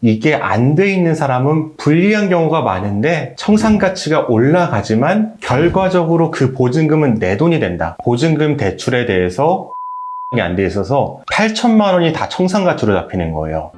이게 안 돼 있는 사람은 불리한 경우가 많은데 청산가치가 올라가지만 결과적으로 그 보증금은 내 돈이 된다. 보증금 대출에 대해서 안 돼 있어서 8천만 원이 다 청산가치로 잡히는 거예요.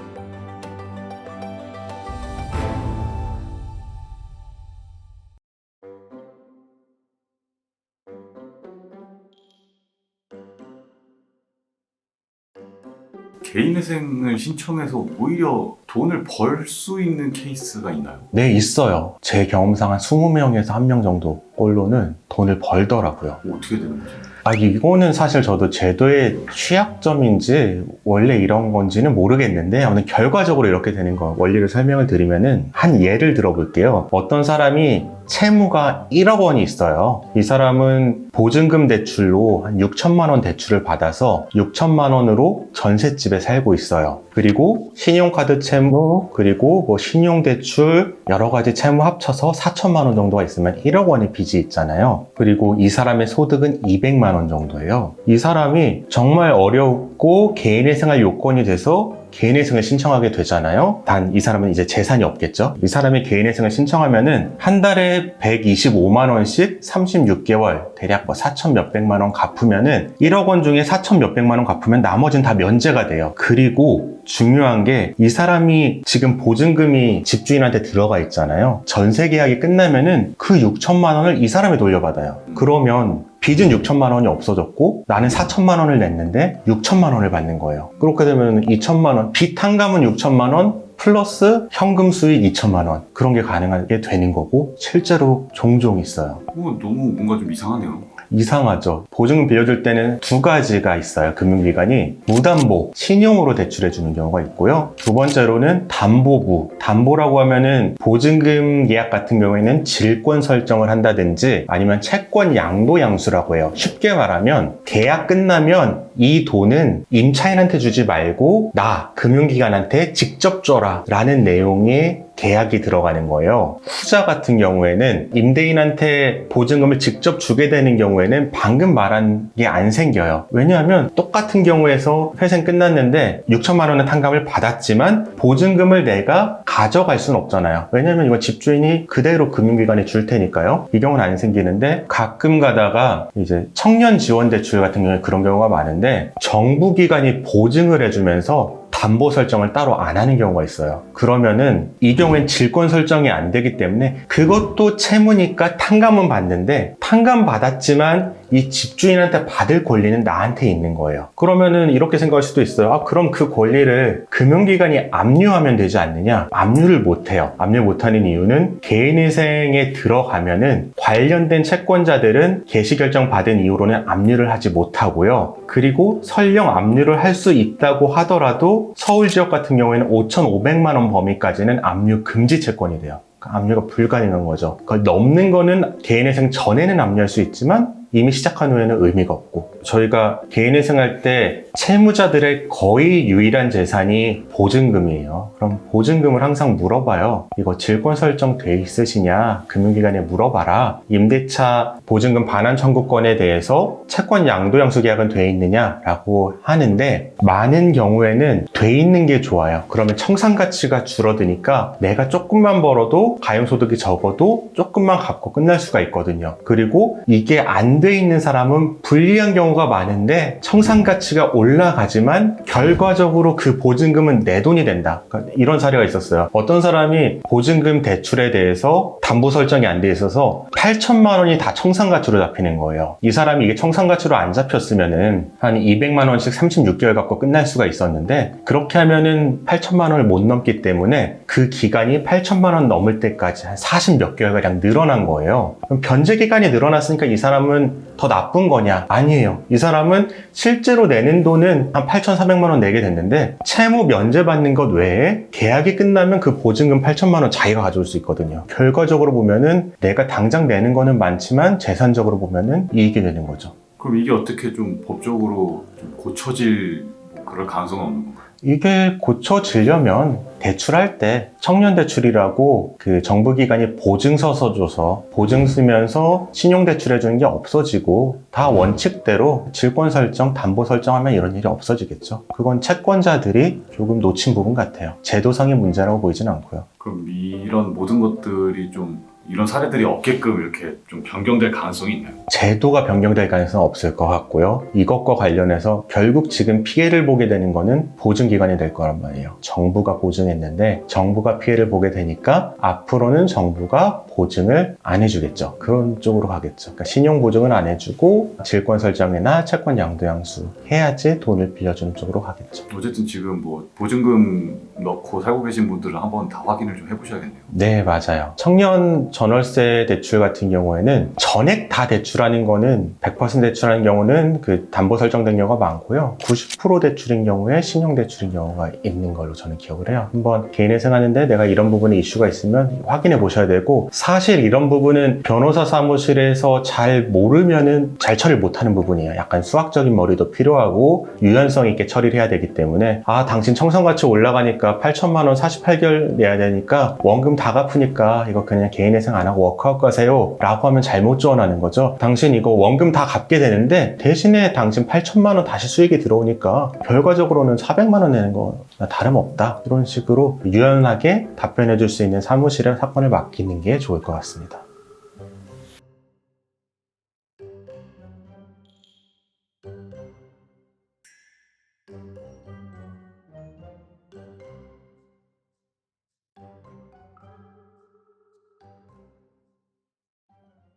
개인회생을 신청해서 오히려 돈을 벌 수 있는 케이스가 있나요? 네, 있어요. 제 경험상 한 20명에서 1명 정도 꼴로는 돈을 벌더라고요. 어떻게 되는 거죠? 이거는 사실 저도 제도의 취약점인지 원래 이런 건지는 모르겠는데 아무튼 결과적으로 이렇게 되는 거 원리를 설명을 드리면은 한 예를 들어볼게요. 어떤 사람이 채무가 1억 원이 있어요. 이 사람은 보증금 대출로 한 6천만 원 대출을 받아서 6천만 원으로 전셋집에 살고 있어요. 그리고 신용카드 채무, 그리고 뭐 신용대출 여러 가지 채무 합쳐서 4천만 원 정도가 있으면 1억 원의 빚이 있잖아요. 그리고 이 사람의 소득은 200만 원 정도예요. 이 사람이 정말 어렵고 개인회생활 요건이 돼서 개인회생을 신청하게 되잖아요. 단 이 사람은 이제 재산이 없겠죠. 이 사람이 개인회생을 신청하면은 한 달에 125만 원씩 36개월 대략 뭐 4천 몇백만 원 갚으면은 1억 원 중에 4천 몇백만 원 갚으면 나머지는 다 면제가 돼요. 그리고 중요한 게 이 사람이 지금 보증금이 집주인한테 들어가 있잖아요. 전세 계약이 끝나면은 그 6천만 원을 이 사람이 돌려받아요. 그러면 빚은 6천만 원이 없어졌고 나는 4천만 원을 냈는데 6천만 원을 받는 거예요. 그렇게 되면 2천만 원, 빚 한감은 6천만 원 플러스 현금 수익 2천만 원 그런 게 가능하게 되는 거고 실제로 종종 있어요. 너무 뭔가 좀 이상하네요. 이상하죠. 보증금 빌려줄 때는 두 가지가 있어요. 금융기관이 무담보, 신용으로 대출해주는 경우가 있고요. 두 번째로는 담보부. 담보라고 하면은 보증금 계약 같은 경우에는 질권 설정을 한다든지 아니면 채권 양도 양수라고 해요. 쉽게 말하면 계약 끝나면 이 돈은 임차인한테 주지 말고 나 금융기관한테 직접 줘라 라는 내용의 계약이 들어가는 거예요. 후자 같은 경우에는 임대인한테 보증금을 직접 주게 되는 경우에는 방금 말한 게 안 생겨요. 왜냐하면 똑같은 경우에서 회생 끝났는데 6천만 원의 탕감을 받았지만 보증금을 내가 가져갈 수는 없잖아요. 왜냐하면 이건 집주인이 그대로 금융기관에 줄 테니까요. 이 경우는 안 생기는데 가끔 가다가 이제 청년 지원 대출 같은 경우에 그런 경우가 많은데 정부기관이 보증을 해주면서 담보 설정을 따로 안 하는 경우가 있어요. 그러면은 이 경우엔 질권 설정이 안 되기 때문에 그것도 채무니까 탕감은 받는데 탕감 받았지만 이 집주인한테 받을 권리는 나한테 있는 거예요. 그러면은 이렇게 생각할 수도 있어요. 그럼 그 권리를 금융기관이 압류하면 되지 않느냐? 압류를 못해요. 압류 못하는 이유는 개인회생에 들어가면은 관련된 채권자들은 개시결정 받은 이후로는 압류를 하지 못하고요. 그리고 설령 압류를 할 수 있다고 하더라도 서울 지역 같은 경우에는 5,500만 원 범위까지는 압류 금지 채권이 돼요. 압류가 불가능한 거죠. 그걸 넘는 거는 개인회생 전에는 압류할 수 있지만 이미 시작한 후에는 의미가 없고 저희가 개인회생 할 때 채무자들의 거의 유일한 재산이 보증금이에요. 그럼 보증금을 항상 물어봐요. 이거 질권 설정 돼 있으시냐? 금융기관에 물어봐라. 임대차 보증금 반환 청구권에 대해서 채권 양도양수 계약은 돼 있느냐? 라고 하는데 많은 경우에는 돼 있는 게 좋아요. 그러면 청산가치가 줄어드니까 내가 조금만 벌어도 가용소득이 적어도 조금만 갚고 끝날 수가 있거든요. 그리고 이게 안 돼 있는 사람은 불리한 경우가 많은데 청산가치가 올라가지만 결과적으로 그 보증금은 내 돈이 된다. 그러니까 이런 사례가 있었어요. 어떤 사람이 보증금 대출에 대해서 담보 설정이 안 돼 있어서 8천만 원이 다 청산가치로 잡히는 거예요. 이 사람이 이게 청산가치로 안 잡혔으면은 한 200만 원씩 36개월 갖고 끝날 수가 있었는데 그렇게 하면은 8천만 원을 못 넘기 때문에 그 기간이 8천만 원 넘을 때까지 한 40 몇 개월가량 늘어난 거예요. 그럼 변제 기간이 늘어났으니까 이 사람은 더 나쁜 거냐? 아니에요. 이 사람은 실제로 내는 돈은 한 8,400만 원 내게 됐는데 채무 면제받는 것 외에 계약이 끝나면 그 보증금 8천만 원 자기가 가져올 수 있거든요. 결과적으로 보면은 내가 당장 내는 거는 많지만 재산적으로 보면은 이익이 되는 거죠. 그럼 이게 어떻게 좀 법적으로 좀 고쳐질 그럴 가능성은 없는 건가요? 이게 고쳐지려면 대출할 때 청년 대출이라고 그 정부기관이 보증서 써줘서 보증 쓰면서 신용 대출해주는 게 없어지고 다 원칙대로 질권 설정, 담보 설정하면 이런 일이 없어지겠죠. 그건 채권자들이 조금 놓친 부분 같아요. 제도상의 문제라고 보이진 않고요. 그럼 이런 모든 것들이 좀 이런 사례들이 없게끔 이렇게 좀 변경될 가능성이 있나요? 제도가 변경될 가능성은 없을 것 같고요. 이것과 관련해서 결국 지금 피해를 보게 되는 거는 보증기관이 될 거란 말이에요. 정부가 보증했는데 정부가 피해를 보게 되니까 앞으로는 정부가 보증을 안 해주겠죠. 그런 쪽으로 가겠죠. 그러니까 신용 보증을 안 해주고 질권 설정이나 채권 양도양수 해야지 돈을 빌려주는 쪽으로 가겠죠. 어쨌든 지금 뭐 보증금 넣고 살고 계신 분들은 한번 다 확인을 좀 해보셔야겠네요. 네, 맞아요. 청년 전월세 대출 같은 경우에는 전액 다 대출하는 거는 100% 대출하는 경우는 그 담보 설정된 경우가 많고요. 90% 대출인 경우에 신용 대출인 경우가 있는 걸로 저는 기억을 해요. 한번 개인회생 하는데 내가 이런 부분에 이슈가 있으면 확인해 보셔야 되고, 사실 이런 부분은 변호사 사무실에서 잘 모르면은 잘 처리를 못하는 부분이에요. 약간 수학적인 머리도 필요하고 유연성 있게 처리를 해야 되기 때문에, 아, 당신 청산가치 올라가니까 8천만 원 48개월 내야 되니까 원금 다 갚으니까 이거 그냥 개인회생 안 하고 워크아웃 가세요 라고 하면 잘못 지원하는 거죠. 당신 이거 원금 다 갚게 되는데 대신에 당신 8천만 원 다시 수익이 들어오니까 결과적으로는 400만 원 내는 거 다름없다. 이런 식으로 유연하게 답변해 줄 수 있는 사무실에 사건을 맡기는 게 좋을 것 같습니다.